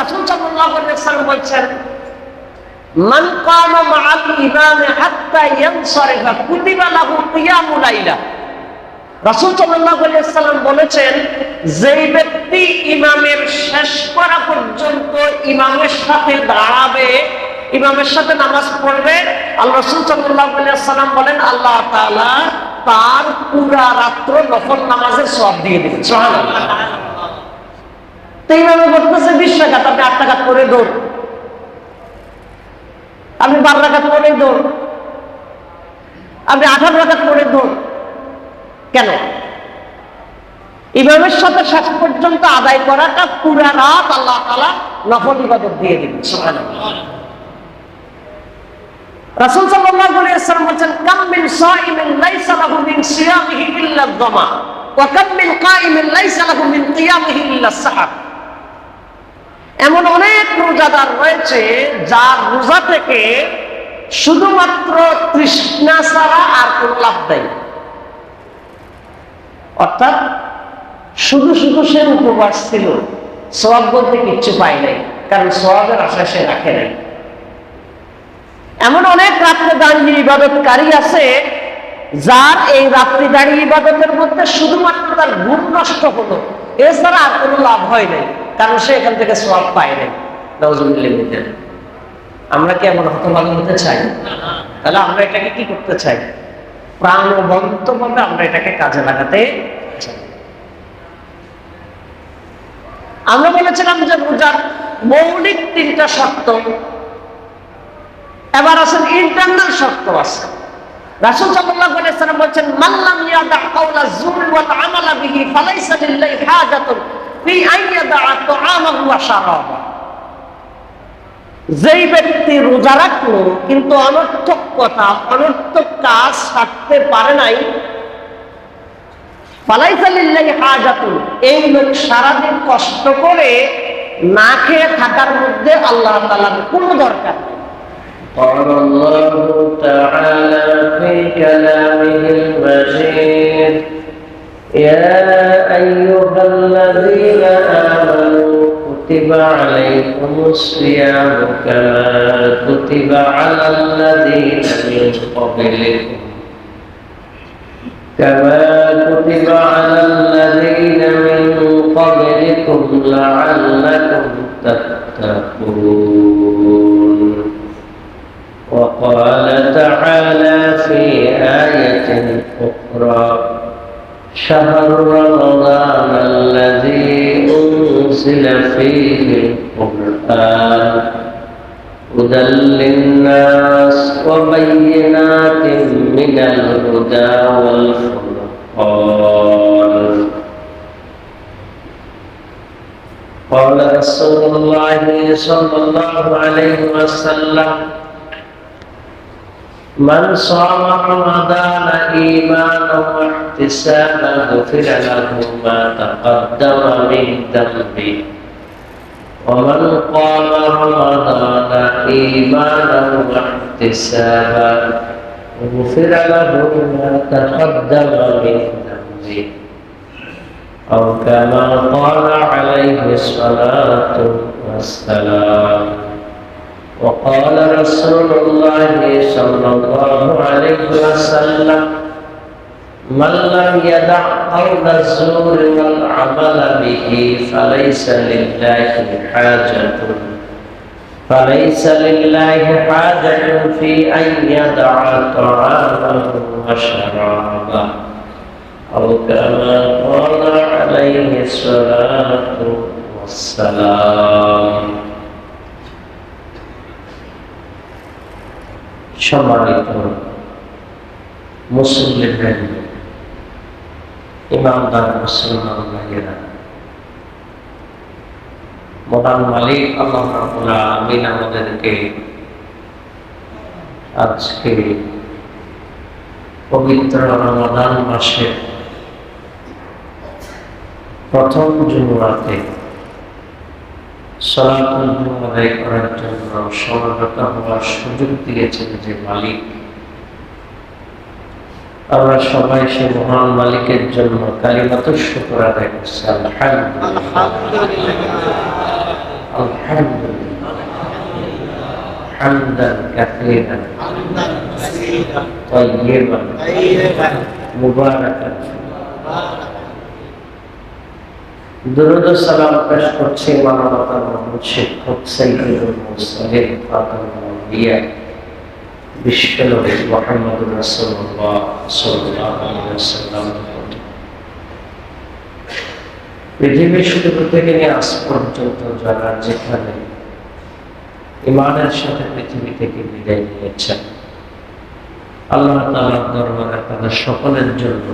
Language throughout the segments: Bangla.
রাসূল সাল্লাল্লাহু আলাইহি ওয়াসাল্লাম বলেন, মান কামা মাআল ইমাম হাত্তা ইয়ানসারিফা কুতিবা লাহু কিয়ামুল লাইলা। রাসূল সাল্লাল্লাহু আলাইহি ওয়াসাল্লাম বলেছেন, যেই ব্যক্তি ইমামের শেষ করা পর্যন্ত ইমামের সাথে দাঁড়াবে, ইমামের সাথে নামাজ পড়বে, আল্লাহ রাসূল সাল্লাল্লাহু আলাইহি ওয়াসাল্লাম বলেন আল্লাহ তাআলা তার পুরা রাত্র নফল নামাজের সওয়াব দিয়ে দিবেন। সুবহানাল্লাহ। তো ইমামে বলতেছে 20 রাকাত, আপনি 8 রাকাত করে দৌড়, আপনি 12 রাকাত করে দৌড়, আপনি 18 রাকাত করে দৌড়। কেন? ইমামের সাথে শেষ পর্যন্ত আদায় করাটা পুরা রাত আল্লাহ তাআলা নফল ইবাদত দিয়ে দিবেন। সুবহানাল্লাহ। রাসূল সাল্লাল্লাহু আলাইহি ওয়াসাল্লাম বলেন, কাম মিন সাইমিন লাইসা লাহু মিন সিয়ামিহি ইল্লা আয-যামা ওয়া কাম মিন কাইমিন লাইসা লাহু মিন কিয়ামিহি ইল্লা আস-সাহর। এমন অনেক রোজাদার রয়েছে যার রোজা থেকে শুধুমাত্র তৃষ্ণা ছাড়া আর কোন লাভ নাই। অর্থাৎ শুধু শুধু সে উপবাস ছিল, সওয়াব বলতে কিচ্ছু পায় নাই, কারণ সওয়াবের আশা সে রাখে নাই। এমন অনেক রাত্রে দাঁড়িয়ে ইবাদতকারী আছে যার এই রাত্রি দাঁড়িয়ে ইবাদতের মধ্যে শুধুমাত্র তার ঘুম নষ্ট হলো, এছাড়া আর কোনো লাভ হয় নাই, কারণ সে এখান থেকে সওয়াব পায় নাই। নাউযুবিল্লাহ। আমরা কি এমন হতভাগা হতে চাই? তাহলে আমরা এটাকে কি করতে চাই? প্রাণবন্তভাবে আমরা এটাকে কাজে লাগাতে চাই। আমরা বলেছিলাম যে রোজার মৌলিক 3টা শর্ত, এবার আছেন ইন্টারনাল শর্ত আছে। রাসূল সাল্লাল্লাহু আলাইহি ওয়াসাল্লাম বলেন, মান লাম ইয়াদা কাওলা যুর ওয়াল আমালা বিহি ফালাইসা লিল্লাহি হাজাতুন ফি আন ইয়াদা তাআমাহু ওয়া শারাবাহু। যেই ব্যক্তি রোজা রাখলো কিন্তু অনর্থক কথা, অনর্থক কাজ ছাড়তে পারে নাই, ফালাইসা লিল্লাহি হাজাতুন, এই লোক সারাদিন কষ্ট করে না খেয়ে থাকার মধ্যে আল্লাহ তাআলার কোনো দরকার নেই। قال الله تعالى في كلامه المجيد يا أيها الذين آمنوا كتب عليكم الصيام كما كتب على الذين من قبلكم لعلكم تتقون. وقال تعالى في آية أخرى شهر رمضان الذي أنزل فيه القرآن هدى للناس وبينات من الهدى والفرقان. قال رسول الله صلى الله عليه وسلم من صام رمضان إيمانا واحتسابا غفر له ما تقدم من ذنبه ومن قام رمضان إيمانا واحتسابا غفر له ما تقدم من ذنبه أو كما قال عليه الصلاة والسلام. وقال رسول الله صلى الله عليه وسلم من لم يدع قول الزور والعمل به فليس لله حاجة في أن يدع طعامه وشرابه أو كما قال عليه الصلاة والسلام. সম্মানিত মুসলিম ইমানদার মুসলমান ভাইয়েরা, মহান মালিক আল্লাহ রাব্বুল আলামিন আমাদেরকে আজকে পবিত্র রমাদান মাসে প্রথম জুমআতে সালাতুল জুমআ আদায় করার জন্য সমবেত হওয়ার সুযোগ দিয়েছেন যে মালিক, আমরা সবাই সে মহান মালিকের জন্য কালিমাতুশ শুকর আদায় করছি। আলহামদুলিল্লাহ আলহামদুলিল্লাহ হামদান কাসীরান তাইয়িবান মুবারাকান দুরূদ ও সালাম পেশ করছি মানবতার মহান শিক্ষক সাইয়্যিদুল মুরসালিন খাতামুল আম্বিয়া বিশ্বনবী মুহাম্মদুর রাসূলুল্লাহ সাল্লাল্লাহু আলাইহি ওয়াসাল্লাম। পৃথিবীর শুরু থেকে নিয়ে আজ পর্যন্ত যারা যেখানে ঈমানের সাথে পৃথিবী থেকে বিদায় নিয়েছেন, আল্লাহ তাআলার দরবারে তাদের সকলের জন্য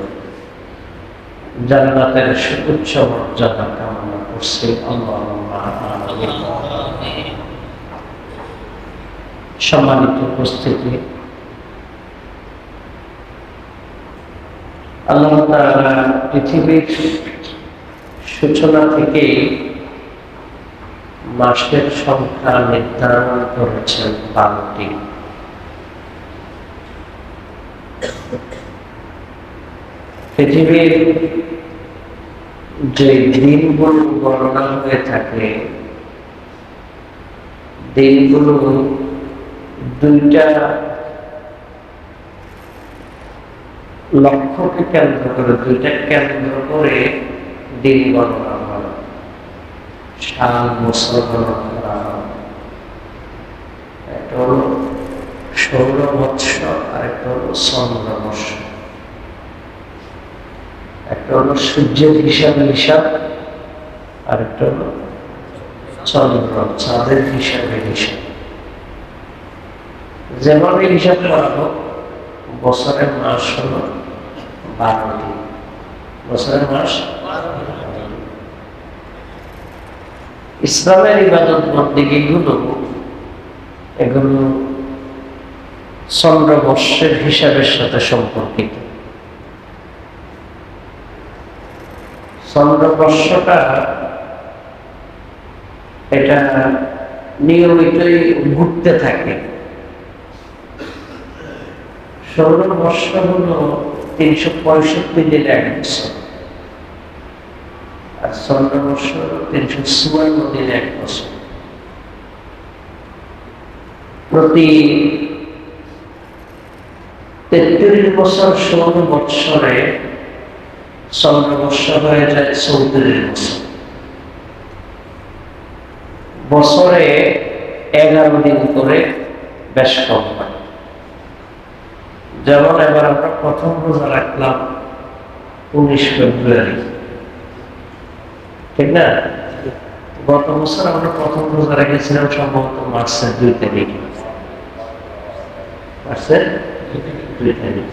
জান্নাতের সুউচ্চ মর্যাদা কামনা করছি। আল্লাহুম্মা আমিন। সম্মানিত উপস্থিতি, আল্লাহ তাআলা পৃথিবীর সূচনা থেকে মাসের সংখ্যা নির্ধারণ করেছেন 12টি। পৃথিবীর যে দিনগুলো গণনা হয়ে থাকে, দিনগুলো দুইটা লক্ষ্যকে কেন্দ্র করে, দুইটা কেন্দ্র করে দিন গণনা হয়, সাল বছর গণনা করা হয়। একটা হলো সৌর বৎসর, আর একটা হলো চন্দ্র বৎসর। একটা হলো সূর্যের হিসাব, আর একটা হলো চন্দ্র চাঁদের হিসাব। যেভাবে হিসাব করা হোক, বছরের মাস হলো 12টি। বছরের মাস ইসলামের ইবাদত বন্দেগী গুলো, এগুলো চন্দ্রবর্ষের হিসাবের সাথে সম্পর্কিত। চন্দ্রবর্ষটা এটা নিয়মিতই ঘুরতে থাকে। সৌরবর্ষ হলো 365 দিনের এক বছর, আর চন্দ্রবর্ষ হলো 354 দিনের এক বছর। প্রতি 33 বছর সৌর বৎসরে চন্দ্রবর্ষ হয়ে যায় 34 বছর। বছরে 11 দিন করে বেশ কম হয়। যেমন এবার আমরা প্রথম রোজা রাখলাম 19 ফেব্রুয়ারি, ঠিক না? গত বছর আমরা প্রথম রোজা রেখেছিলাম সম্ভবত মার্চের 2 তারিখে। মার্চের 2 তারিখ।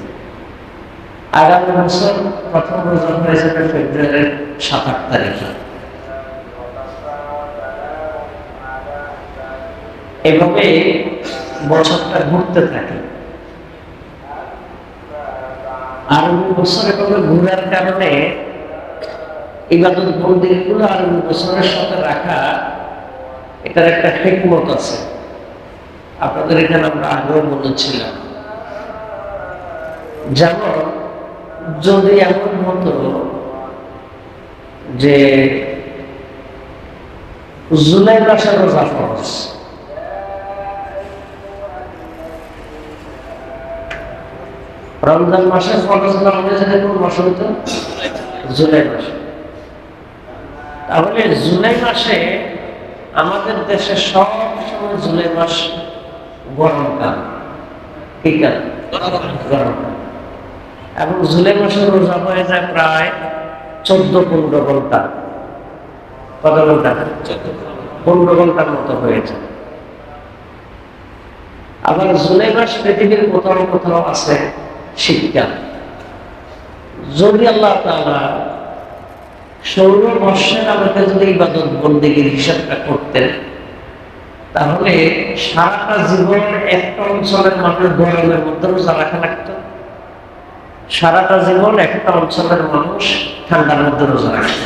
আগামী বছর প্রথম রোজা হয়ে যাবে ফেব্রুয়ারির 7-8 তারিখে। এভাবে বছরটা ঘুরতে থাকে। আরবি বছর এভাবে ঘুরার কারণে ইবাদত বন্দেগীগুলো আরবি বছরের সাথে রাখা, এটার একটা হিকমত আছে। আপনাদের এখানে আমরা আগেও বলেছিলাম, যেমন যদি এমন হতো যে জুলাই মাসের রোজা ফরজ, রমজান মাসে ফরজ না হলে যেটা কোন মাস হইতো? জুলাই মাসে। তাহলে জুলাই মাসে আমাদের দেশে সব সময় জুলাই মাস গরমকাল। কি কাল? গরমকাল। এবং জুলাই মাসে রোজা হয়ে যায় প্রায় 14-15 ঘন্টা। কত ঘন্টা? 15 ঘন্টার মতো হয়ে যায়। আবার জুলাই মাস পৃথিবীর কোথাও কোথাও আছে শীতকাল। যদি আল্লাহ তাআলা সৌর বর্ষের আমাকে যদি ইবাদত বন্দেগীর হিসাবটা করতেন, তাহলে সারাটা জীবন একটা অঞ্চলের মানুষ গরমের মধ্যে রোজা রাখা লাগতো, সারাটা জীবন একটা অঞ্চলের মানুষ ঠান্ডার মধ্যে রোজা রাখত।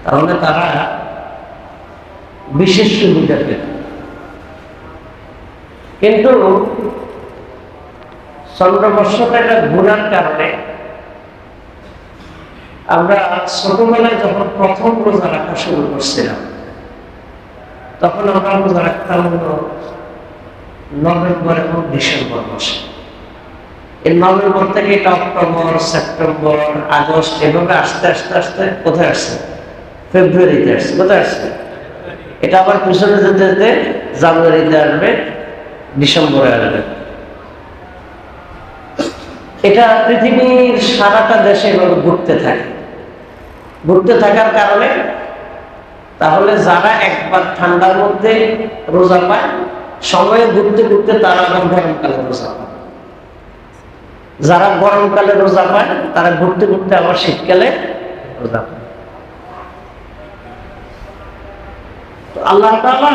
তাহলে তারা বিশেষ সুবিধা পেত। কিন্তু চন্দ্রবর্ষটা ঘোরার কারণে আমরা ছোটবেলায় যখন প্রথম রোজা রাখা শুরু করছিলাম, তখন আমরা রোজা রাখতাম নভেম্বর এবং ডিসেম্বর মাসে। এই নভেম্বর থেকে এটা অক্টোবর, সেপ্টেম্বর, আগস্ট, এভাবে আস্তে আস্তে আস্তে কোথায় আসছে? ফেব্রুয়ারিতে আসছে। কোথায় আসছে? এটা আবার পিছনে যেতে যেতে জানুয়ারিতে আসবে, ডিসেম্বরে আসবে। এটা পৃথিবীর সারাটা দেশে এভাবে ঘুরতে থাকে। ঘুরতে থাকার কারণে তাহলে যারা একবার ঠান্ডার মধ্যে রোজা পায়, সময়ে ঘুরতে ঘুরতে তারা আবার গরমকালে রোজা পায়। যারা গরমকালে রোজা পায় তারা ঘুরতে ঘুরতে আবার শীতকালে রোজা পায়। আল্লাহ তাআলা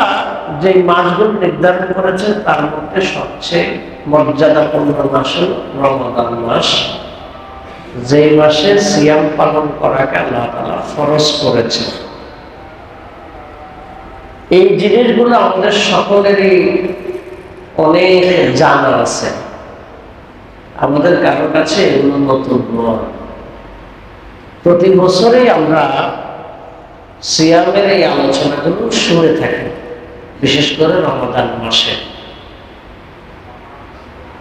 যে মাসগুলো নির্ধারণ করেছেন তার মধ্যে সবচেয়ে মর্যাদাপূর্ণ মাস হল রমাদান মাস, যে মাসে সিয়াম পালন করাকে আল্লাহ তাআলা ফরজ করেছেন। এই জিনিসগুলো আমাদের সকলেরই অনেক জানা আছে, আমাদের কারো কাছে এগুলো নতুন নয়। প্রতি বছরই আমরা সিয়ামের এই আলোচনাগুলো শুনে থাকি, বিশেষ করে রমাদান মাসে।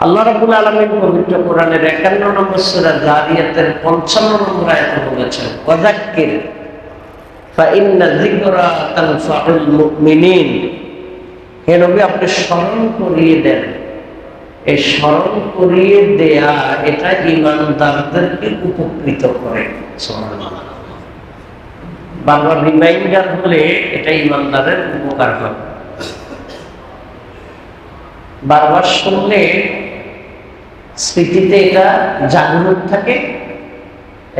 আল্লাহ রাব্বুল আলামিন পবিত্র কোরআনের 51 নম্বর সূরা যারিয়াতের 55 নম্বর আয়াতে বলেছেন, ওয়াযাক্কির ফাইন্না যিকরা তানফাউল মুমিনিন। হে নবী, আপনি স্মরণ করিয়ে দেন। এই স্মরণ করিয়ে দেয়া এটা ঈমানদারদেরকে উপকৃত করে। সুবহানাল্লাহ। বারবার রিমাইন্ডার হলে এটা ঈমানদারের উপকার হয়। বারবার শুনলে স্মৃতিতে এটা জাগ্রত থাকে,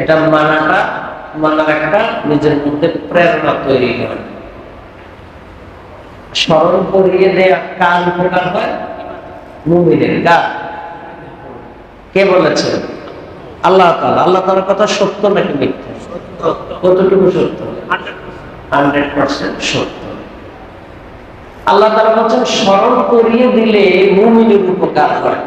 এটা মানার একটা নিজের মধ্যে প্রেরণা তৈরি হয়। স্মরণ করিয়ে দেয়া কার উপকার হয়? মুমিনের। কার? কে বলেছেন? আল্লাহ তাআলা। আল্লাহ তাআলার কথা সত্য নাকি মিথ্যা? কতটুকু সত্য? 100% সত্য। আল্লাহ তাআলা বলেন স্মরণ করিয়ে দিলে মুমিনের উপকার হয়।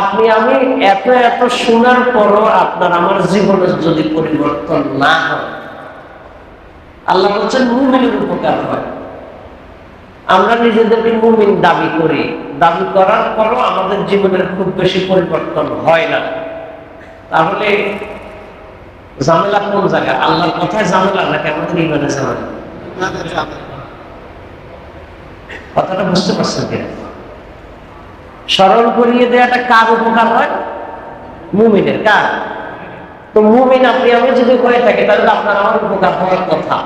আপনি আমি এত এত শোনার পরও আপনার আমার জীবনের যদি পরিবর্তন না হয়, আল্লাহ বলছেন মুমিনের উপকার হয়। আমরা নিজেদেরকে মুমিন দাবি করি, দাবি করার পরও আমাদের জীবনের খুব বেশি পরিবর্তন হয় না, তাহলে ঝামেলা কোন জায়গায়? আল্লাহর কথায় ঝামেলা নাকি আমাদের ঈমানে ঝামেলা? কথাটা বুঝতে পারছেন কিনা? স্মরণ করিয়ে দেওয়াটা কার উপকার হয়? মুমিনের। কার? তো মুমিন আপনি আমি যদি হয়ে থাকে তাহলে আপনার আমার উপকার হওয়ার কথা,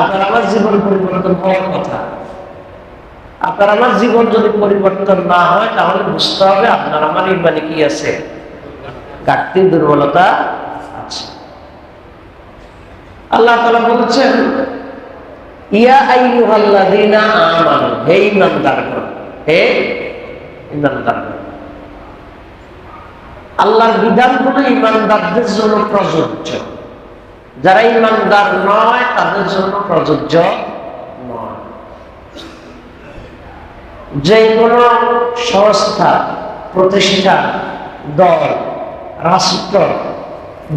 আপনার আমার জীবন পরিবর্তন হওয়ার কথা। আপনার আমার জীবন যদি পরিবর্তন না হয় তাহলে বুঝতে হবে আপনার আমার ঈমানে কি আছে? ঘাটতি, দুর্বলতা আছে। আল্লাহ তাআলা বলেছেন, ইয়া আইয়ুহাল্লাযীনা আমানু, হে ঈমানদারগণ, হে ঈমানদারগণ। আল্লাহর বিধানগুলো ঈমানদারদের জন্য প্রযোজ্য, যারা ঈমানদার নয় তাদের জন্য প্রযোজ্য নয়। যে কোনো সংস্থা, প্রতিষ্ঠান, দল, রাষ্ট্র,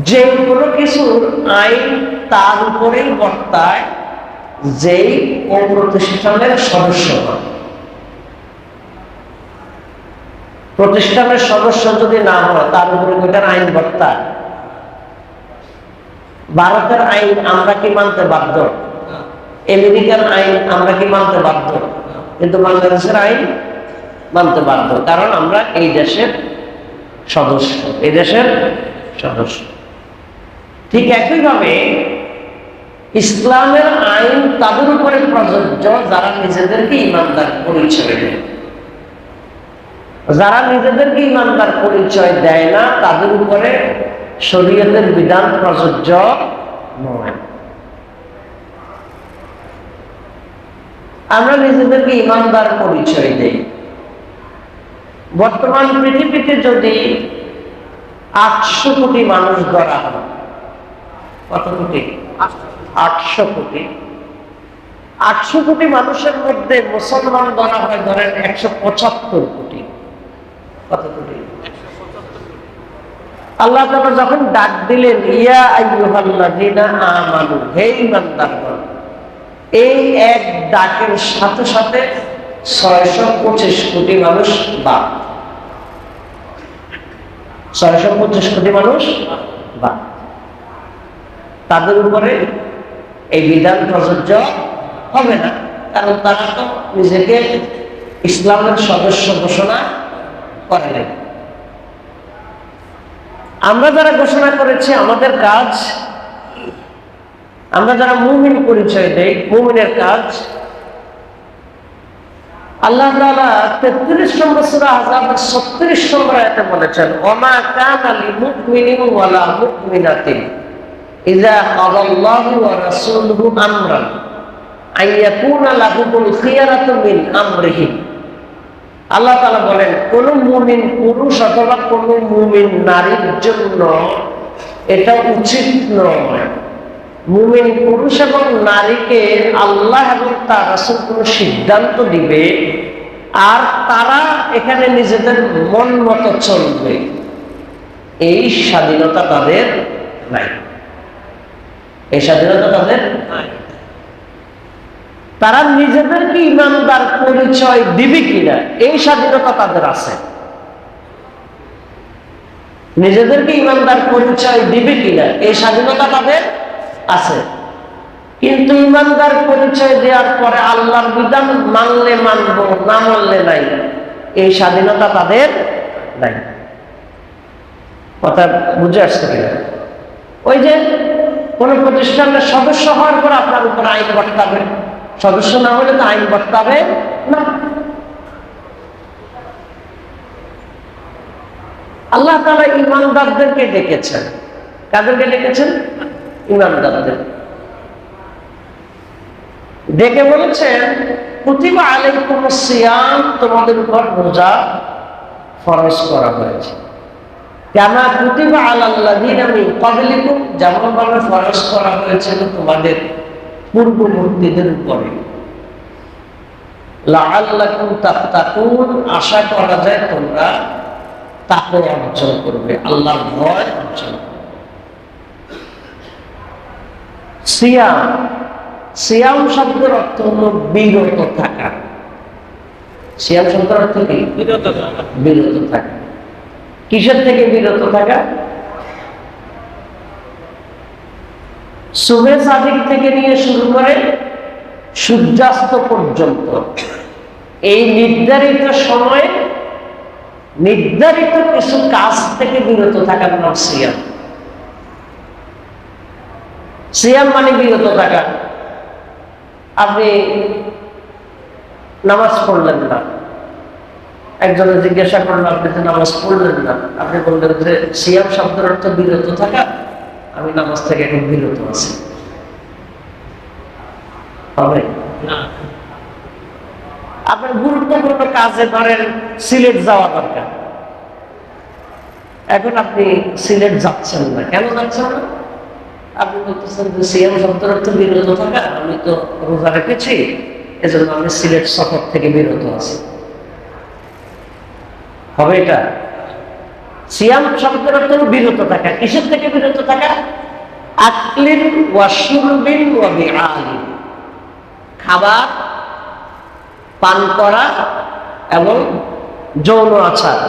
যে কোনো কিছুর আইন তার উপরেই বর্তায় যেই ও প্রতিষ্ঠানের সদস্য হয়। প্রতিষ্ঠানের সদস্য যদি না হয় তার উপরে ওইটার আইন বর্তায়। ভারতের আইন আমরা কি মানতে বাধ্য? আমেরিকার আইন আমরা কি মানতে বাধ্য? কিন্তু বাংলাদেশের আইন মানতে বাধ্য, কারণ আমরা এই দেশের সদস্য, এই দেশের সদস্য। ঠিক একইভাবে ইসলামের আইন তাদের উপরে প্রযোজ্য যারা নিজেদেরকে ঈমানদার পরিচয় দেয়। যারা নিজেদেরকে ঈমানদার পরিচয় দেয় না তাদের উপরে শরীয়তের বিধান প্রযোজ্য নয়। আমরা নিজেদেরকে ঈমানদার পরিচয় দেই। বর্তমান পৃথিবীতে যদি 800 কোটি মানুষ ধরা হয়, কত কোটি? 800 কোটি। 800 কোটি মানুষের মধ্যে মুসলমান ধরা হয় ধরেন 175 কোটি। কত কোটি? আল্লাহ তাআলা যখন ডাক দিলেন ইয়া আইয়ুহাল্লাযীনা আমানু, হে ঈমানদারগণ, এই এক ডাকের সাথে সাথে 625 কোটি মানুষ বাদ। 625 কোটি মানুষ বাদ। তাদের উপরে এই বিধান প্রযোজ্য হবে না, কারণ তারা তো নিজেকে ইসলামের সদস্য ঘোষণা করে নাই। আমরা যারা ঘোষণা করেছি, আমাদের কাজ, আমরা যারা মুমিন পরিচয় দেই, মুমিনের কাজ আল্লাহ তাআলা 33 নম্বর সূরা আহজাবের 36 নম্বর আয়াতে বলেছেন, ওমা কানা লিমুমিনিন ওয়ালা মুমিনাতিন ইযা ক্বাদাল্লাহু ওয়া রাসূলুহু আমরান আইয়াকুনা লাহুমুল খিয়ারাতু মিন আমরিহিম। আল্লাহ তাআলা বলেন, কোন মুমিন পুরুষ অথবা কোন মুমিন নারীর জন্য এটা উচিত নয়, মুমিন পুরুষ এবং নারীকে আল্লাহ এবং তার রাসূল কোনো সিদ্ধান্ত দিবে আর তারা এখানে নিজেদের মন মতো চলবে, এই স্বাধীনতা তাদের নাই। এই স্বাধীনতা তাদের নাই। তারা নিজেদেরকে ঈমানদার পরিচয় দিবে কিনা এই স্বাধীনতা তাদের আছে। নিজেদেরকে ঈমানদার পরিচয় দিবে কিনা এই স্বাধীনতা তাদের আছে। কিন্তু ঈমানদার পরিচয় দেওয়ার পরে আল্লাহর বিধান মানলে মানব, না মানলে নাই, এই স্বাধীনতা তাদের নাই। কথা বুঝে আসছে কিনা? ওই যে কোন প্রতিষ্ঠানের সদস্য হওয়ার পর আপনার উপর আইন বর্তাবে, সদস্য না হলে তো আইন বর্তাবে না। আল্লাহ তাআলা ঈমানদারদেরকে ডেকেছেন। কাদেরকে ডেকেছেন? ঈমানদারদের ডেকে বলেছেন, কুতিবা আলাইকুমুস সিয়াম, তোমাদের উপর রোজা ফরজ করা হয়েছে। কামা কুতিবা আলাল্লাযীনা মিন ক্বাবলিকুম, যেমন ভাবে ফরজ করা হয়েছিল তোমাদের পূর্ববর্তীদের উপরে। লাআল্লাকুম তাত্তাকুন, আশা করা যায় তোমরা তাকওয়া অর্জন করবে, আল্লাহর ভয় অর্জন করবে। সিয়াম, সিয়াম শব্দের অর্থ হলো বিরত থাকা। সিয়াম শব্দের অর্থ কি? বিরত থাকা। বিরত থাকা। কিসের থেকে বিরত থাকা? সুবহে সাদিক থেকে নিয়ে শুরু করে সূর্যাস্ত পর্যন্ত এই নির্ধারিত সময়ে নির্ধারিত কিছু কাজ থেকে বিরত থাকার নাম সিয়াম। সিয়াম মানে বিরত থাকা। আপনি নামাজ পড়লেন না, একজনে জিজ্ঞাসা করলো আপনি তো নামাজ পড়লেন না, আপনি বললেন যে সিয়াম শব্দের অর্থ বিরত থাকা, আমি নামাজ থেকে এখন বিরত আছি, হবে না। আপনার গুরুত্বপূর্ণ কাজে ধরেন সিলেট যাওয়া দরকার, এখন আপনি সিলেট যাচ্ছেন না, কেন যাচ্ছেন না? আপনি বলতেছেন যে সিয়াম শব্দের অর্থ বিরত থাকা, আমি তো রোজা রেখেছি, এজন্য আমি সিলেট সফর থেকে বিরত আছি, হবে এটা? সিয়াম শব্দের অর্থ বিরত থাকা। কিসের থেকে বিরত থাকা? আকলিন ওয়া শুরবিন ওয়া বিআলিন, খাবার, পান করা এবং যৌন আচার,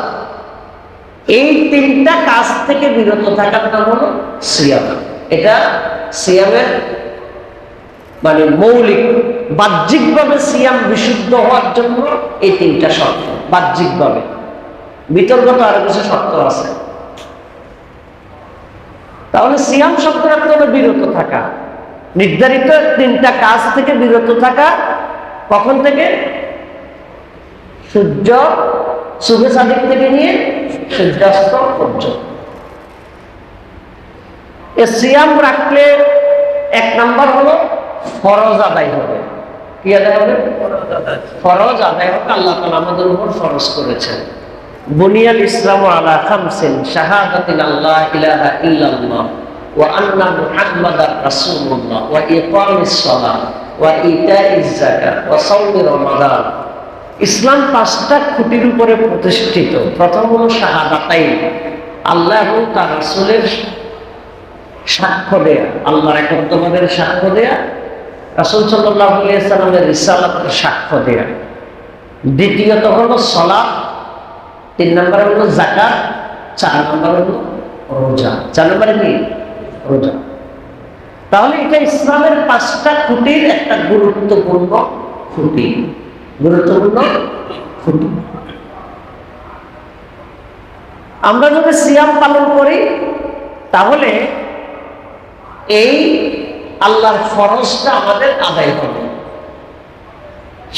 এই তিনটা কাজ থেকে বিরত থাকার নাম হলো সিয়াম। এটা সিয়ামের মানে মৌলিক, বাহ্যিকভাবে সিয়াম বিশুদ্ধ হওয়ার জন্য এই তিনটা শর্ত, বাহ্যিকভাবে। বিতর্কত আরো কিছু শর্ত আছে। তাহলে সিয়াম শব্দের অর্থ হলো বিরত থাকা, নির্ধারিত তিনটা কাজ থেকে বিরত থাকা। কখন থেকে? সূর্য সুবহে সাদিক থেকে নিয়ে সূর্যাস্ত পর্যন্ত। এই সিয়াম রাখলে এক নাম্বার হলো ফরজ আদায় হবে। কি আদায় হবে? ফরজ আদায় হবে। আল্লাহ তাআলা আমাদের উপর ফরজ করেছেন, বুনিয়াল ইসলামু আলা খামসিন, শাহাদাতিন আল্লা ইলাহা ইল্লাল্লাহ ওয়া আন্না মুহাম্মাদার রাসূলুল্লাহ ওয়া ইকামিস সালাহ ওয়া ইতাইজ যাকাত ওয়া সাওমি রমাদান। ইসলাম 5টা খুঁটির উপরে প্রতিষ্ঠিত। প্রথম হলো শাহাদাতাইন, আল্লাহ এবং তার রাসূলের সাক্ষ্য দেয়া, আল্লাহর একত্ববাদের সাক্ষ্য দেয়া, রাসূল সাল্লাল্লাহু আলাইহি ওয়াসাল্লামের রিসালাতের সাক্ষ্য দেয়া। দ্বিতীয়ত হলো সালাত, 3 নম্বরে হলো যাকাত, 4 নম্বরে হলো রোজা। 4 নম্বরে কি? রোজা। তাহলে এটা ইসলামের 5টা খুঁটির একটা গুরুত্বপূর্ণ খুঁটি, গুরুত্বপূর্ণ খুঁটি। আমরা যদি সিয়াম পালন করি তাহলে এই আল্লাহর ফরজটা আমাদের আদায় হবে।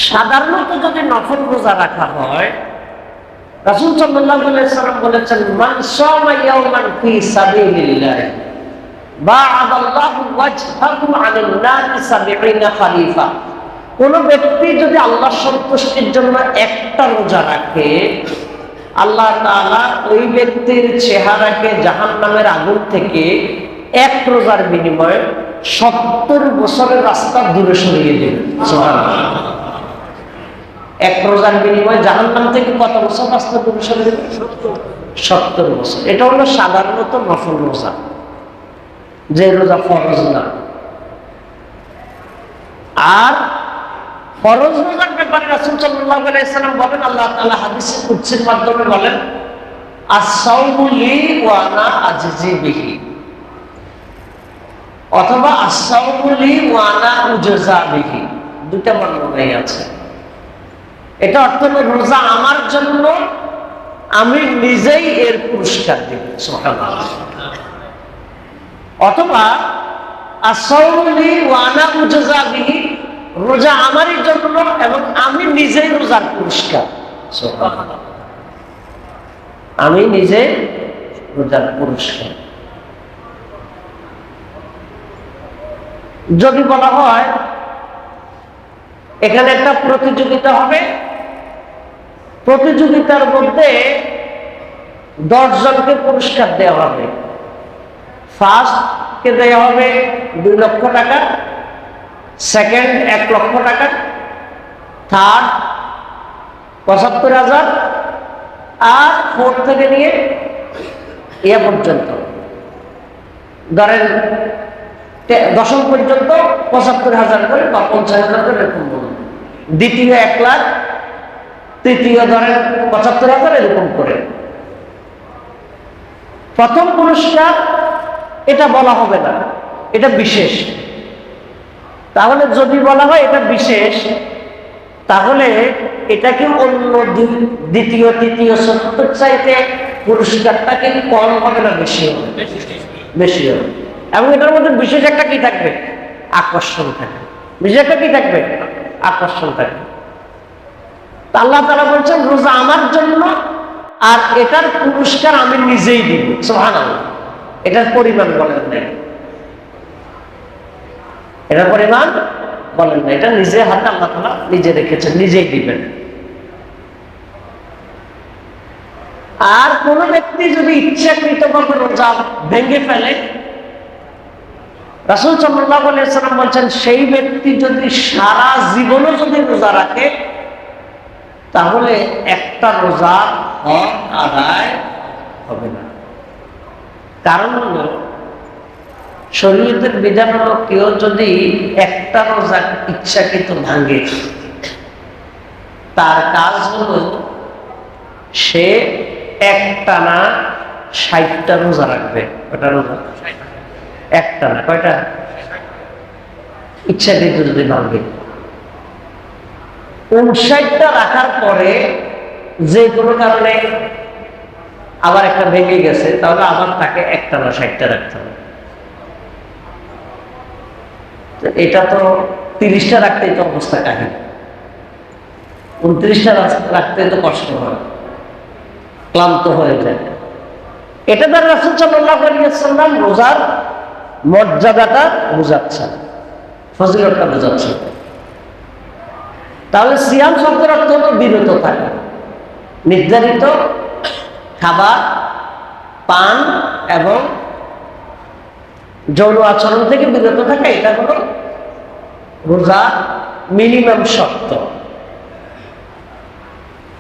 সাধারণত যদি নফল রোজা রাখা হয়, রাসূল সাল্লাল্লাহু আলাইহি ওয়াসাল্লাম বলেছেন, মান সামা ইয়াওমান ফি সাবিলিল্লাহ বা'আদাল্লাহু ওয়াজহাহু আনিন নারি 70 খলিফা। কোন ব্যক্তি যদি আল্লাহর সন্তুষ্টির জন্য একটা রোজা রাখে, আল্লাহ তাআলা ওই ব্যক্তির চেহারাকে জাহান্নামের আগুন থেকে এক রোজার বিনিময়ে 70 বছরের রাস্তা দূরে সরিয়ে দেবে। সুবহানাল্লাহ। এক রোজার বিনিময়ে জাহান্নাম থেকে কত বছর রাস্তা দূরে সরিয়ে দেবে? 70 বছর। এটা হলো সাধারণত নফল রোজা, যে রোজা ফরজ না। আর ফরজ রোজার ব্যাপারে রাসূল সাল্লাল্লাহু আলাইহি ওয়াসাল্লাম বলেন, আল্লাহ তাআলা হাদিসে কুদসির মাধ্যমে বলেন, আস-সাওমু লি ওয়া আনা আজজি বিহি, অথবা আস-সাওমু লি ওয়া আনা উজজা বিহি। দুটো বর্ণনাই আছে। এটা অর্থ হলো রোজা আমার জন্য, আমি নিজেই এর পুরস্কার দেব। সুবহানাল্লাহ। অথবা আস-সাওমু লি ওয়া আনা উজজা বিহি, রোজা আমারই জন্য এবং আমি নিজেই রোজার পুরস্কার। সুবহানাল্লাহ। আমি নিজে রোজার পুরস্কার। যদি বলা হয় এখানে একটা প্রতিযোগিতা হবে, প্রতিযোগিতার মধ্যে 10 জনকে পুরস্কার দেওয়া হবে। ফার্স্ট কে দেওয়া হবে 2 লক্ষ টাকা, সেকেন্ড 1 লক্ষ টাকা, থার্ড 75,000, আর ফোর্থ থেকে নিয়ে ইয়া পর্যন্ত, ধরেন দশম পর্যন্ত 75,000 করে বা 50,000 করে, এরকম বলুন। দ্বিতীয় 1 লাখ, তৃতীয় ধরেন 75,000, এরকম করে। প্রথম পুরস্কার এটা বলা হবে না, এটা বিশেষ। তাহলে যদি বলা হয় এটা বিশেষ, তাহলে এটাকে অন্য দ্বিতীয়, তৃতীয়, চতুর্থ চাইতে পুরস্কারটাকে কম হবে না বেশি হবে? বেশি হবে। এবং এটার মধ্যে বিশেষ একটা কি থাকবে? আকর্ষণ থাকবে। বিশেষ একটা কি থাকবে? আকর্ষণ থাকবে। আল্লাহ তাআলা বলছেন রোজা আমার জন্য, আর এটার পুরস্কার আমি নিজেই দিব। সুবহানাল্লাহ। এটার পরিমাণ বলেন নাই, এটার পরিমাণ বলেন না, এটা নিজে হাতে আল্লাহ তাআলা নিজে রেখেছেন, নিজেই দিবেন। আর কোন ব্যক্তি যদি ইচ্ছাকৃতভাবে রোজা ভেঙে ফেলে, রাসূল সাল্লাল্লাহু আলাইহি ওয়াসাল্লাম বলছেন সেই ব্যক্তি যদি সারা জীবনও যদি রোজা রাখে, তাহলে একটা রোজার হক আদায় হবে না। কারণ হলো শরীয়তের বিধান হলো কেউ যদি একটা রোজা ইচ্ছাকৃত ভাঙে, তার কাজ হলো সে একটানা 60টা রোজা রাখবে। কয়টা রোজা? একটানা। কয়টা? ইচ্ছাকৃত যদি ভাঙে। 59টা রাখার পরে যে কোনো কারণে আবার একটা ভেঙে গেছে, তাহলে আবার তাকে একটানা 60টা রাখতে হবে। এটা তো 30টা রাখতেই তো অবস্থা কাহিল, 29টা রাখতে তো কষ্ট হয়, ক্লান্ত হয়ে যায়। এটা দ্বারা রাসূল সাল্লাল্লাহু আলাইহি ওয়াসাল্লাম রোজার মর্যাদাটা বোঝাচ্ছেন, ফজিলতটা বোঝাচ্ছেন। তাহলে সিয়াম শব্দের অর্থ হলো বিরত থাকা, নির্ধারিত খাবার, পান এবং যৌন আচরণ থেকে বিরত থাকা। এটা হলো রোজা মিনিমাম শর্ত।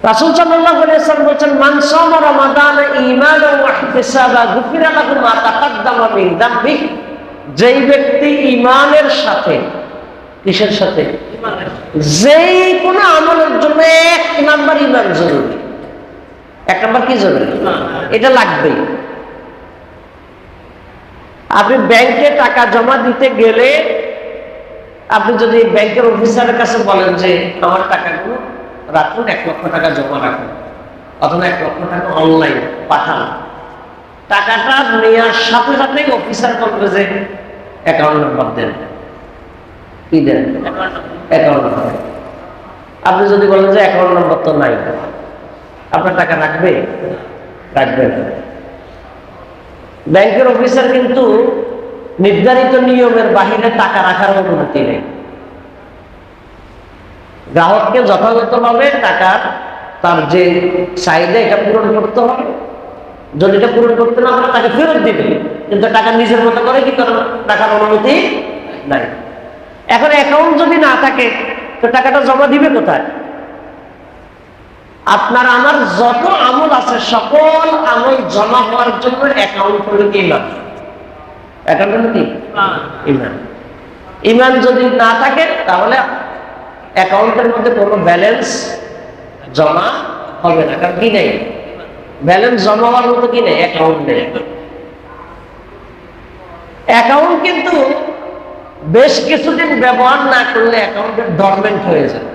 রাসূল সাল্লাল্লাহু আলাইহি ওয়াসাল্লাম বলেন, মান সামা রমাদান ঈমানান ওয়া ইহতিসাবা গুফিরা লাহু মা তাকাদ্দামা মিন যামবি। যেই ব্যক্তি ঈমানের সাথে, কিসের সাথে? যেই কোনো আমলের জন্য এক নাম্বার ঈমান জরুরি। এক নাম্বার কি জরুরি? এটা লাগবেই। আপনি ব্যাংকে টাকা জমা দিতে গেলে আপনি যদি ব্যাংকের অফিসারের কাছে বলেন যে আমার টাকাগুলো রাখুন, 1 লক্ষ টাকা জমা রাখুন, অথবা 1 লক্ষ টাকা অনলাইন পাঠান, টাকাটা নেওয়ার সাথে সাথেই অফিসার বলবে যে অ্যাকাউন্ট নাম্বার দেন। কি দেন? Account number. আপনি যদি বলেন যে অ্যাকাউন্ট নাম্বার তো নাই, আপনার টাকা রাখবে? রাখবে না। ব্যাংকের অফিসার কিন্তু নির্ধারিত নিয়মের বাহিরে টাকা রাখার অনুমতি নেই। গ্রাহককে যথাযথভাবে টাকার তার যে চাহিদা এটা পূরণ করতে হবে। যদি এটা পূরণ করতে না পারে তাকে ফেরত দিবে, কিন্তু টাকা নিজের মতো করে কি টাকার অনুমতি নাই। এখন অ্যাকাউন্ট যদি না থাকে তো টাকাটা জমা দিবে কোথায়? আপনার আমার যত আমল আছে সকল আমল জমা হওয়ার জন্য অ্যাকাউন্ট হলো ঈমান। অ্যাকাউন্ট হলো কি? ঈমান। ঈমান যদি না থাকে তাহলে অ্যাকাউন্টের মধ্যে কোনো ব্যালেন্স জমা হবে না। কারণ কি নেই? ব্যালেন্স জমা হওয়ার মতো কি নেই? অ্যাকাউন্ট নেই। অ্যাকাউন্ট কিন্তু বেশ কিছুদিন ব্যবহার না করলে অ্যাকাউন্টের ডরমেন্ট হয়ে যায়।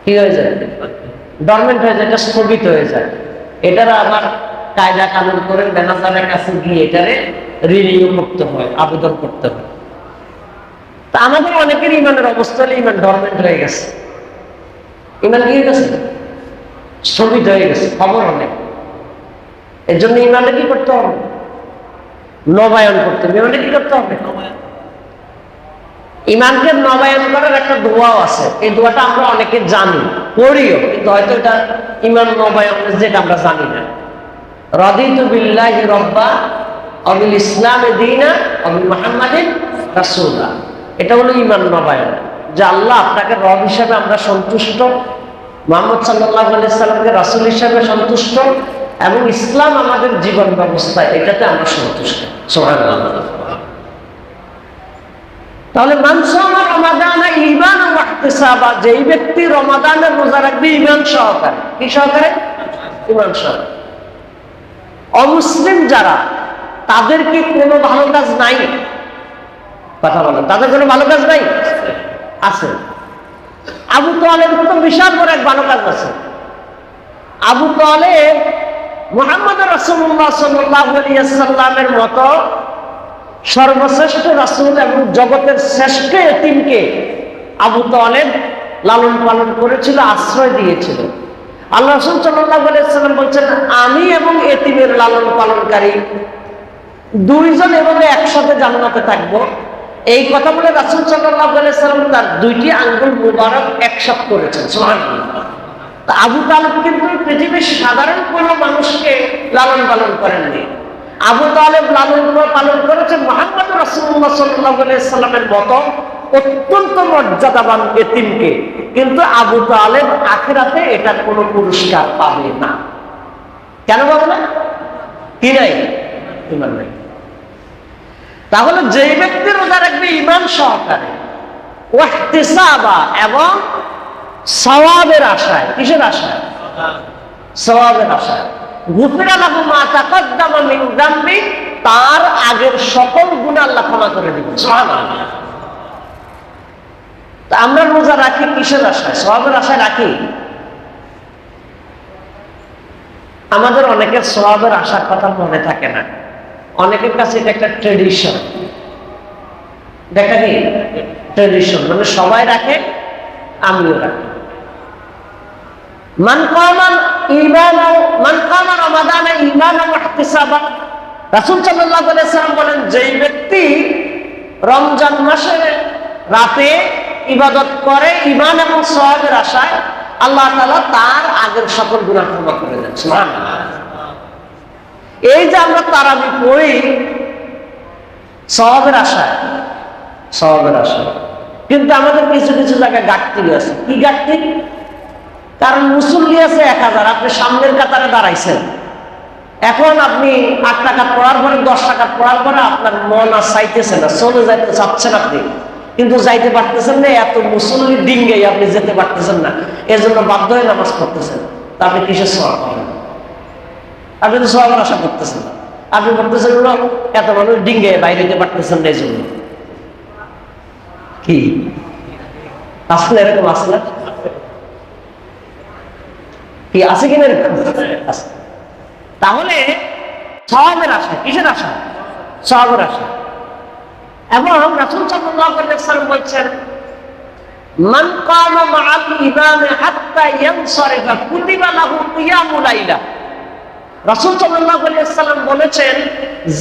কি হয়ে যায়? ডরমেন্ট হয়ে যায়, এটা স্থগিত হয়ে যায়। এটার আবার কায়দা কানুন করে ম্যানেজারের কাছে গিয়ে এটারে রিনিউ করতে হয়, আবেদন করতে হয়। তা আমাদের অনেকের ইমানের অবস্থা হলে ইমান ডরমেন্ট হয়ে গেছে। ইমান কি হয়ে গেছে? স্থগিত হয়ে গেছে, খবর অনেক। এর জন্য ইমানে কি করতে হবে? নবায়ন করতে হবে। ইমানে কি করতে হবে? ইমানকে নবায়ন করার একটা দোয়াও আছে। এই দোয়াটা আমরা অনেকে জানি, পড়িও, কিন্তু হয়তো এটা ইমান নবায়নের যেটা আমরা জানি না। রাদিতু বিল্লাহি রাব্বা ওয়া বিল ইসলামি দীনা ওয়া বি মুহাম্মাদিন রাসূলা। এটা হলো ইমান নবায়ন, যে আল্লাহ আপনাকে রব হিসেবে আমরা সন্তুষ্ট, মুহাম্মদ সাল্লাল্লাহু আলাইহি সাল্লামকে রাসূল হিসেবে সন্তুষ্ট, এবং ইসলাম আমাদের জীবন ব্যবস্থা, এটাতে আমরা সন্তুষ্ট। সুবহানাল্লাহ। তাহলে মান সামা রমাদানা ঈমানান ওয়া ইহতিসাবা, যেই ব্যক্তি রমাদানের রোজা রাখবে ঈমান সহকারে। কি সহকারে? ঈমান সহকারে। অমুসলিম যারা, তাদের কি কোনো ভালো কাজ নাই? কথা বলেন, তাদের কোনো ভালো কাজ নাই? আছে। আবু তালেব তো বিশাল বড় এক ভালো কাজ আছে। আবু তালেব মুহাম্মদ রাসূলুল্লাহ সাল্লাল্লাহু আলাইহি ওয়াসাল্লামের মতো সর্বশ্রেষ্ঠ রাসূল এবং জগতের শ্রেষ্ঠ এতিমকে আবু তালেব লালন পালন করেছিল, আশ্রয় দিয়েছিল। আল্লাহ রাসূল সাল্লাল্লাহু আলাইহি ওয়াসাল্লাম বলছেন, আমি এবং এতিমের লালন পালনকারী দুইজন এভাবে একসাথে জান্নাতে থাকবো। এই কথা বলে রাসূল সাল্লাল্লাহু আলাইহি ওয়াসাল্লাম তার 2টি আঙ্গুল মুবারক একসাথে করেছেন। সুবহানাল্লাহ। আবু তালেব কিন্তু পৃথিবীর সাধারণ কোনো মানুষকে লালন পালন করেননি। আবু তালেব লালন পালন করেছেন মুহাম্মদ রাসূলুল্লাহ সাল্লাল্লাহু আলাইহি ওয়াসাল্লামের মতো অত্যন্ত মর্যাদাবান এতিমকে। কিন্তু আবু তালেব আখিরাতে এটার কোনো পুরস্কার পাবে না। কেন পাবে না? কি নাই? ঈমান নাই। তাহলে যেই ব্যক্তি রোজা রাখবে ঈমান সহকারে, ওয়া ইহতিসাবা, এবং সওয়াবের আশায়। কিসের আশায়? সওয়াবের আশায়। গুফিরা লাহু মা তাকাদ্দামা মিন যামবি, তার আগের সকল গুনাহ আল্লাহ ক্ষমা করে দিবেন। সুবহানাল্লাহ। তা আমরা রোজা রাখি কিসের আশায়? সওয়াবের আশায় রাখি। আমাদের অনেকের সওয়াবের আশার কথা মনে থাকে না। অনেকের কাছে এটা একটা ট্রেডিশন। দেখা কি? ট্রেডিশন, মানে সবাই রাখে, আমিও রাখি। মান কামা রমাদানা ঈমানান ওয়া ইহতিসাবা, রাসূল সাল্লাল্লাহু আলাইহি ওয়াসাল্লাম বলেন, যেই ব্যক্তি রমজান মাসে রাতে ইবাদত করে ঈমান এবং সওয়াবের আশায়, আল্লাহ তাআলা তার আগের সকল গুনাহ ক্ষমা করে দেন। সুবহানাল্লাহ। এই যে আমরা তারাবি পড়ি সওয়াবের আশায়, সওয়াবের আশায়, কিন্তু আমাদের কিছু কিছু জায়গায় ঘাটতি আছে। কি ঘাটতি? কারণ মুসল্লি আছে 1000, আপনি সামনের কাতারে দাঁড়াইছেন, এখন আপনি 8 রাকাত পড়ার পরে 10 রাকাত পড়ার পরে আপনার মন আর চাইতেছে না, চলে যাইতে চাচ্ছেন আপনি, কিন্তু যাইতে পারতেছেন না, এত মুসল্লি ডিঙ্গাই আপনি যেতে পারতেছেন না, এর জন্য বাধ্য হয়ে নামাজ পড়তেছেন। তা আপনি কিসের সওয়াব পাবেন? আপনি তো সওয়াবের আশা করতেছেন না, আপনি করতেছেন হলো এত মানুষ ডিঙ্গে বাইরে যেতে পারতেছেন না, এই জন্য। কি আসলে এরকম আছে না? কি আছে কিনা এরকম? তাহলে সওয়াবের আশা, কিসের আশা? সওয়াবের আশা। এবং রাসূল সাল্লাল্লাহু আলাইহি ওয়াসাল্লাম বলেছেন, মান কামা মাআল ইমামি হাত্তা ইয়ানসারিফা কুতিবা লাহু কিয়ামুল লাইলা। রাসূল সাল্লাল্লাহু আলাইহি ওয়াসাল্লাম বলেছেন,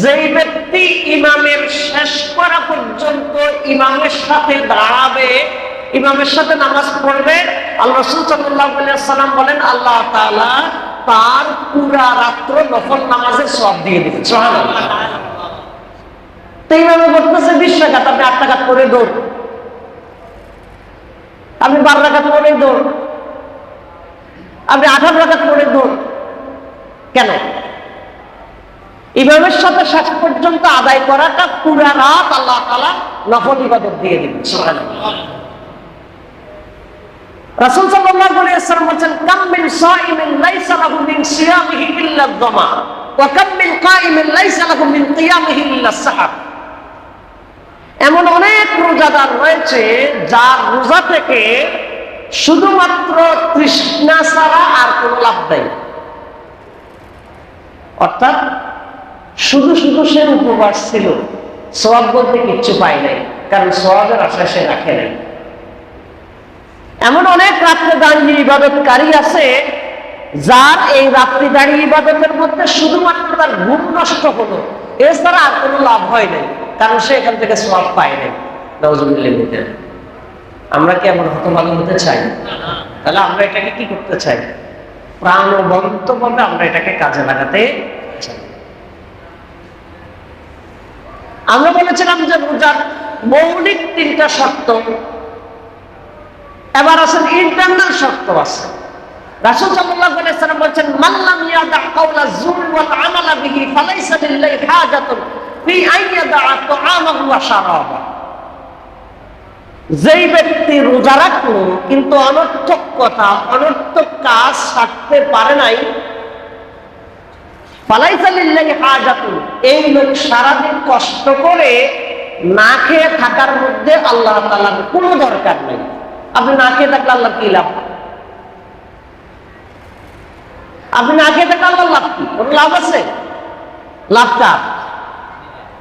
যেই ব্যক্তি ইমামের শেষ করা পর্যন্ত ইমামের সাথে দাঁড়াবে, ইমামের সাথে নামাজ পড়বে, আল্লাহ রাসূল সাল্লাল্লাহু আলাইহি ওয়াসাল্লাম বলেন আল্লাহ তাআলা তার পুরা রাত্র নফল নামাজের সওয়াব দিয়ে দিবেন। সুবহানাল্লাহ। তো ইমামে পড়তেছে 20 রাকাত, আপনি 8 রাকাত পড়ে দৌড়, আপনি 12 রাকাত পড়ে দৌড়, আপনি 18 রাকাত পড়ে দৌড়। কেন? ইমামের সাথে শেষ পর্যন্ত আদায় করাটা পুরা রাত আল্লাহ তাআলা নফল ইবাদত দিয়ে দিবেন। সুবহানাল্লাহ। রাসূল সাল্লাল্লাহু আলাইহি ওয়াসাল্লাম বলেন, কাম মিন সাইমিন লাইসা লাহু মিন সিয়ামিহি ইল্লা আদ-দামা ওয়া কাম মিন কাইমিন লাইসা লাহু মিন কিয়ামিহি ইল্লা আস-সাহর। এমন অনেক রোজাদার রয়েছে যার রোজা থেকে শুধুমাত্র তৃষ্ণা ছাড়া আর কোনো লাভ নেই। অর্থাৎ শুধু শুধু সে উপবাস ছিল, সওয়াব বলতে কিচ্ছু পায় নাই, কারণ সওয়াবের আশা সে রাখে নাই। এমন অনেক রাত্রে দাঁড়িয়ে ইবাদতকারী আছে যার এই রাত্রি দাঁড়িয়ে ইবাদতের মধ্যে শুধুমাত্র তার ঘুম নষ্ট হলো, এছাড়া আর কোনো লাভ হয় নাই, কারণ সে এখান থেকে সওয়াব পায় নাই। নাউযুবিল্লাহ। আমরা কি এমন হতভাগী হতে চাই? তাহলে আমরা এটাকে কি করতে চাই? প্রাণবন্তভাবে আমরা এটাকে কাজে লাগাতে চাই। আমরা বলেছিলাম যে রোজার মৌলিক 3টা শর্ত, এবার আছে ইন্টারনাল শর্ত আছে। রাসূল সাল্লাল্লাহু আলাইহি ওয়াসাল্লাম বলেন, মান লাম ইয়াদা কাওলা যুর ওয়াল আমালা বিহি ফালাইসা লিল্লাহি হাজাতুন ফি আইয়াদা তাআমাহু ওয়া শারাবা। যেই ব্যক্তি রোজা রাখলো কিন্তু অনর্থক কথা, অনর্থক কাজ ছাড়তে পারে নাই, ফালাইসা লিল্লাহি হাজাতুন, এই লোক সারাদিন কষ্ট করে না খেয়ে থাকার মধ্যে আল্লাহ তাআলার কোনো দরকার নেই। আপনি না খেয়ে থাকলে আল্লাহ কি লাভ? আপনি না খেয়ে থাকলে আল্লাহ লাভ কি? কোনো লাভ আছে? লাভটা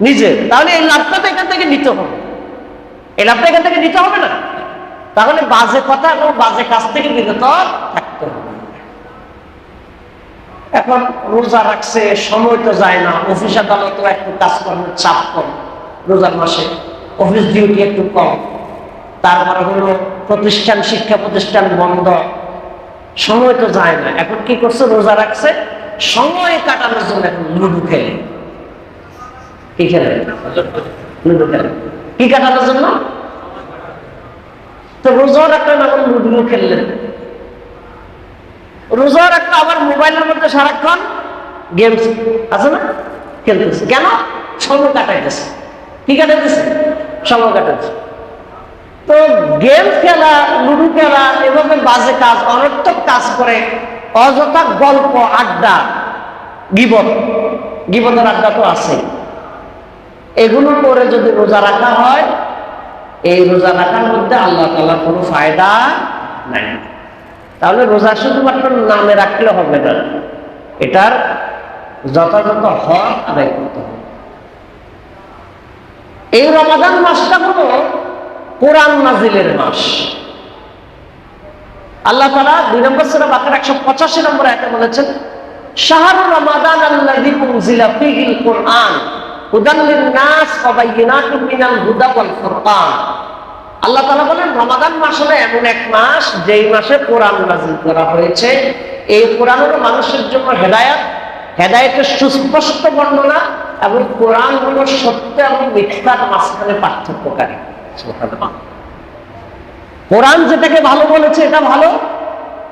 নিজে। তাহলে এই লাভটা তো এখান থেকে নিতে হবে, এই লাভটা এখান থেকে নিতে হবে না। তাহলে বাজে কথা এবং বাজে কাজ থেকে বিরত থাকতে হবে। এখন রোজা রাখছে, সময় তো যায় না, অফিস আদালতও একটু কাজকর্মের চাপ কম, রোজার মাসে অফিস ডিউটি একটু কম, তারপরে হলো প্রতিষ্ঠান, শিক্ষা প্রতিষ্ঠান বন্ধ, সময় তো যায় না। এখন কি করছে? রোজা রাখছে, সময় কাটানোর জন্য এখন লুডু খেলে। কি খেলে? লুডু খেলে। কি কাটানোর জন্য? তো রোজা রাখলেন, এখন লুডু খেললেন। রোজা রাখলে আবার মোবাইলের মধ্যে সারাক্ষণ গেমস আছে না, খেলতেছে। কেন? সময় কাটাইতেছে। কি কাটাইতেছে? সময় কাটাইতেছে। তো গেম খেলা, লুডু খেলা, এভাবে বাজে কাজ, অনর্থক কাজ করে অযথা গল্প, আড্ডা, গীবতের আড্ডা তো আছে, এগুলো করে যদি রোজা রাখা হয়, এই রোজা রাখার মধ্যে আল্লাহ তাআলার কোনো ফায়দা নাই। তাহলে রোজা শুধুমাত্র নামে রাখলে হবে না, এটার যথাযথ হক আদায় করতে হবে। এই রমাদান মাসটা হলো কোরআন নাজিলের মাস। আল্লাহ তাআলা 2 নম্বর সূরা বাকারা 185 নম্বর আয়াতে বলেছেন, শাহরুর রমাদান আল্লাযী উনজিলা ফীহিল কুরআন হুদাল লিন-নাস ওয়া বাইয়িনাতুম মিনাল হুদা ওয়াল ফুরকান। আল্লাহ তাআলা বলেন, রমাদান মাস হলো এমন এক মাস যেই মাসে কোরআন নাজিল করা হয়েছে। এই কোরআন হলো মানুষের জন্য হেদায়েত, হেদায়েতের সুস্পষ্ট বর্ণনা, এবং কোরআন হলো সত্য এবং মিথ্যার মাঝখানে পার্থক্যকারী। কোরআন যেটাকে ভালো বলেছে এটা ভালো,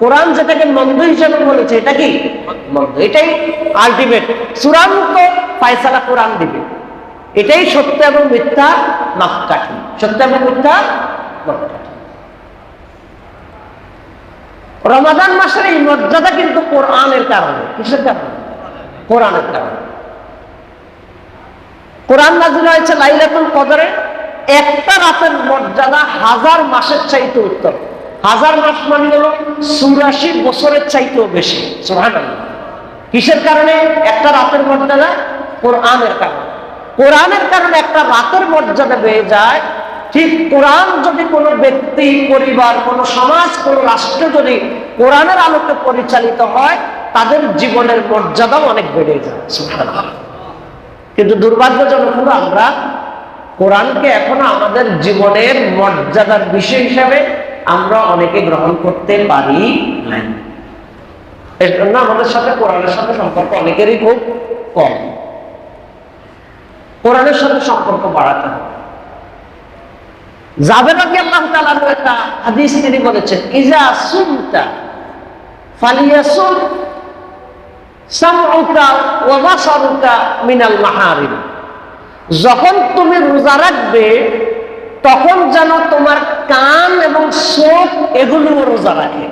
কোরআন যেটাকে মন্দ হিসেবে বলেছে এটা কি মন্দ, এটাই আলটিমেট চূড়ান্ত ফায়সালা কোরআন দিবে। এটাই সত্য এবং মিথ্যা মাপকাঠি, সত্য এবং মিথ্যা মাপকাঠি। রমাদান মাসের এই মর্যাদা কিন্তু কোরআনের কারণে। কিসের কারণে? কোরআনের কারণে। কোরআন নাযিল হয়েছে লাইলাতুল কদরে। একটা রাতের মর্যাদা 1000 মাসের চাইতে উত্তম। 1000 মাস মানে হলো 84 বছরের চাইতেও বেশি। সুবহানাল্লাহ। কিসের কারণে একটা রাতের মর্যাদা? কোরআনের কারণে। কোরআনের কারণে একটা রাতের মর্যাদা বেড়ে যায়। ঠিক কোরআন যদি কোনো ব্যক্তি, পরিবার, কোনো সমাজ, কোনো রাষ্ট্র যদি কোরআনের আলোকে পরিচালিত হয়, তাদের জীবনের মর্যাদাও অনেক বেড়ে যায়। সুবহানাল্লাহ। কিন্তু দুর্ভাগ্যজনক হলো আমরা কোরআনকে এখনো আমাদের জীবনের মর্যাদার বিষয় হিসাবে আমরা অনেকে গ্রহণ করতে পারি নাই। এর জন্য আমাদের সাথে কোরআনের সাথে সম্পর্ক অনেকেরই খুব কম। কোরআনের সাথে সম্পর্ক বাড়াতে হবে। জাবের রাদিয়াল্লাহু তাআলা একটা হাদিস তিনি বলেছেন, ইজা সুমতা ফালিয়াসুম সামউকা ওয়া বাসারুকা মিনাল মাহারিম। যখন তুমি রোজা রাখবে তখন যেন তোমার কান এবং চোখ এগুলো রোজা রাখে।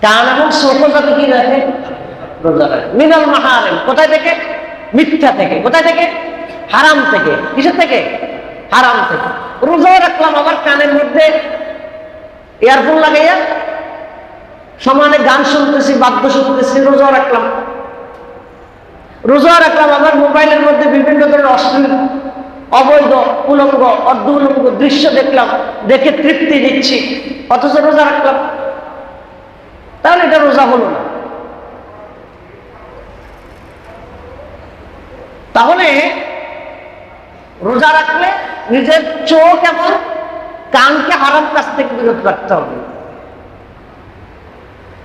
কান এবং চোখও যাতে কি রাখে? রোজা রাখে। মিনাল মাহারিম কোথায় থেকে? মিথ্যা থেকে। কোথায় থেকে? হারাম থেকে। কিসের থেকে? হারাম থেকে। রোজাও রাখলাম, আবার কানের মধ্যে ইয়ারফোন লাগাইয়া সমানে গান শুনতেছি, বাদ্য শুনতেছি, রোজাও রাখলাম। রোজা রাখলাম, আবার মোবাইলের মধ্যে বিভিন্ন ধরনের অশ্লীল, অবৈধ, উলঙ্গ, অর্ধ উলঙ্গ দৃশ্য দেখলাম, দেখে তৃপ্তি দিচ্ছি, অথচ রোজা রাখলাম। তাহলে এটা রোজা হলো না। তাহলে রোজা রাখলে নিজের চোখ এবং কানকে হারাম কাজ থেকে বিরত রাখতে হবে।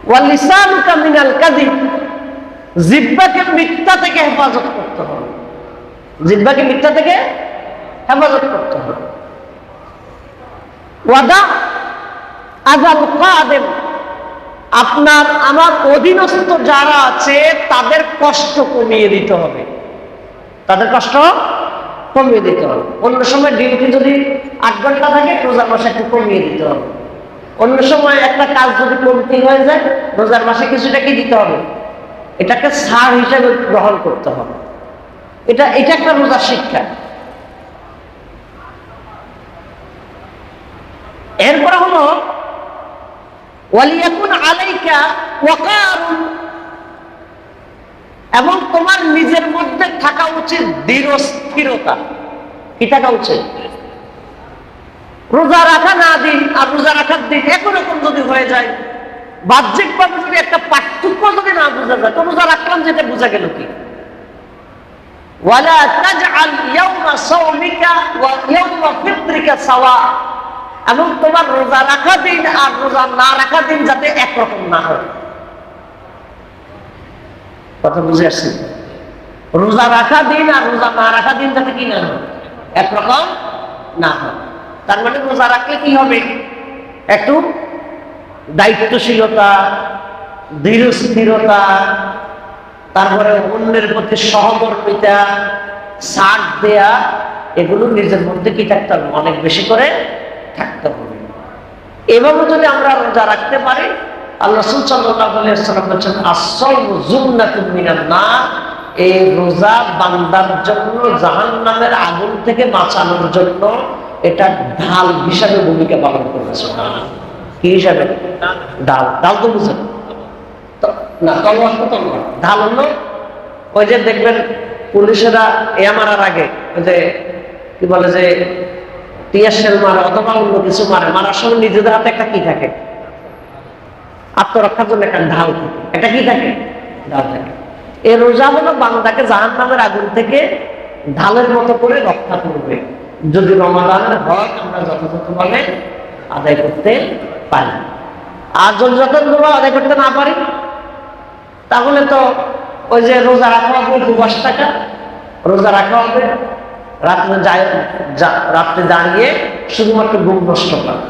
ওয়া লিসানুকা মিনাল কাযিব, জিহ্বাকে মিথ্যা থেকে হেফাজত করতে হবে। জিহ্বাকে মিথ্যা থেকে হেফাজত করতে হবে। ওয়াদা আযাল কাদিম, আপনার আমার অধীনস্থ যারা আছে তাদের কষ্ট কমিয়ে দিতে হবে। তাদের কষ্ট কমিয়ে দিতে হবে। অন্য সময় ডিউটি যদি 8 ঘন্টা থাকে, রোজার মাসে একটু কমিয়ে দিতে হবে। অন্য সময় একটা কাজ যদি কমতি হয়ে যায়, রোজার মাসে কিছুটা কি দিতে হবে? এটাকে ছাড় হিসেবে গ্রহণ করতে হবে। এটা একটা রোজার শিক্ষা। এরপরে হলো ওয়ালিয়াকুন আলাইকা ওয়াকারুন, এবং তোমার নিজের মধ্যে থাকা উচিত দৃঢ় স্থিরতা। কি থাকা উচিত? রোজা রাখা না দিন আর রোজা রাখার দিন একই রকম যদি হয়ে যায়, বাহ্যিকভাবে যদি একটা পার্থক্য যদি না বোঝা যায়, তো রোজা রাখলাম যেটা বোঝা গেল কি? ওয়ালা তাজআল ইয়াওমা সাওমিকা ওয়া ইয়াওমা ফিত্রিকা সাওয়া, এবং তোমার রোজা রাখা দিন আর রোজা না রাখা দিন যাতে একরকম না হয়। কথা বুঝে আসছে? রোজা রাখা দিন আর রোজা না রাখা দিন যাতে কি না হয়? একরকম না হয়। তার মানে রোজা রাখলে কি হবে? একটু দায়িত্বশীলতা, দৃঢ় স্থিরতা, তারপরে অন্যের প্রতি সহমর্মিতা, ছাড় দেয়া, এগুলো নিজের মধ্যে কি থাকতে হবে? অনেক বেশি করে থাকতে হবে। এভাবে যদি আমরা রোজা রাখতে পারি, আল্লাহ রাসূল সাল্লাল্লাহু আলাইহি ওয়াসাল্লাম বলেছেন, আস-সাওমু যুন্নাতুম মিনান নার, এই রোজা বান্দার জন্য জাহান্নামের আগুন থেকে বাঁচানোর জন্য এটা ঢাল হিসাবে ভূমিকা পালন করেছে। কি হিসাবে? ঢাল। ঢাল তো বুঝেন না? তলোয়ার তো তলোয়ার। ঢাল হলো ওই যে দেখবেন পুলিশেরা মারার আগে ওই যে কি বলে যে টিয়ারশেল মারে অথবা অন্য কিছু মারে, মারার সময় নিজেদের হাতে একটা কি থাকে? আত্মরক্ষার জন্য একটা ঢাল থাকে। একটা কি থাকে? ঢাল থাকে। এই রোজা হলো বান্দাকে জাহান্নামের আগুন থেকে ঢালের মতো করে রক্ষা করবে, যদি রমাদানের হক আমরা যথাযথভাবে আদায় করতে পারি। আর যদি যথাযথভাবে আদায় করতে না পারি, তাহলে তো ওই যে রোজা রাখা হবে 2 টাকা, রোজা রাখা হবে রাত্রে দাঁড়িয়ে শুধুমাত্র ঘুম নষ্ট করা।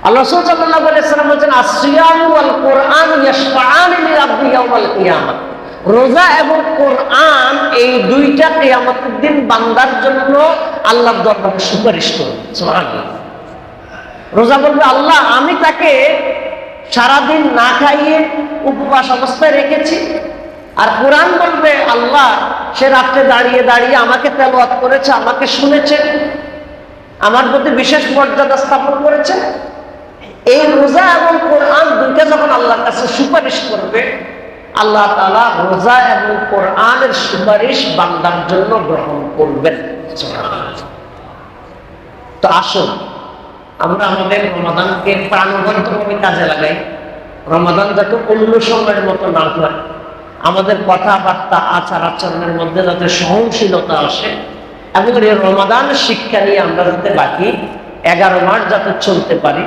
আল্লাহ রাসূল সাল্লাল্লাহু আলাইহি ওয়াসাল্লাম বলেন আসিয়ামু ওয়াল কুরআন ইয়াশফাআনি লিরাব্বি ইয়াউমাল কিয়ামah। রোজা এবং কোরআন এই দুইটা কিয়ামতের দিন বান্দার জন্য আল্লাহর দরবারে সুপারিশ করবে। সুবহানাল্লাহ। রোজা বলবে আল্লাহ আমি তাকে সারাদিন না খাইয়ে উপবাস অবস্থায় রেখেছি, আর কোরআন বলবে আল্লাহ সে রাত্রে দাঁড়িয়ে দাঁড়িয়ে আমাকে তেলাওয়াত করেছে, আমাকে শুনেছে, আমার প্রতি বিশেষ মর্যাদা স্থাপন করেছে। এই রোজা এবং কোরআন দুইটা যখন আল্লাহর কাছে সুপারিশ করবে, আল্লাহ তাআলা রোজা এবং কোরআনের সুপারিশ বান্দার জন্য গ্রহণ করবেন। তো আসুন আমরা আমাদের রমাদানকে প্রাণবন্তভাবে কাজে লাগাই। রমাদান যাতে অন্য সময়ের মতো না হয়, আমাদের কথাবার্তা আচার আচরণের মধ্যে যাতে সহনশীলতা আসে, এবং এই রমাদান শিক্ষা নিয়ে আমরা যাতে বাকি 11 মাস যাতে চলতে পারি,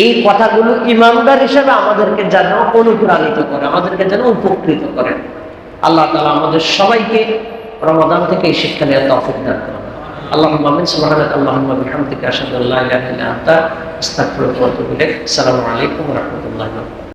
এই কথাগুলো ইমানদার হিসেবে আমাদেরকে যেন অনুপ্রাণিত করে, আমাদেরকে যেন উপকৃত করে। আল্লাহ তাআলা আমাদের সবাইকে রমাদান থেকে এই শিক্ষা নেওয়ার তৌফিক দান করুন। আল্লাহুম্মা আমিন। সুবহানাকা আল্লাহুম্মা বিহামদিকা আশহাদু আল্লা ইলাহা ইল্লা আনতা আস্তাগফিরুকা ওয়া আতুবু ইলাইক। আসসালামু আলাইকুম ওয়া রাহমাতুল্লাহি ওয়া বারাকাতুহু।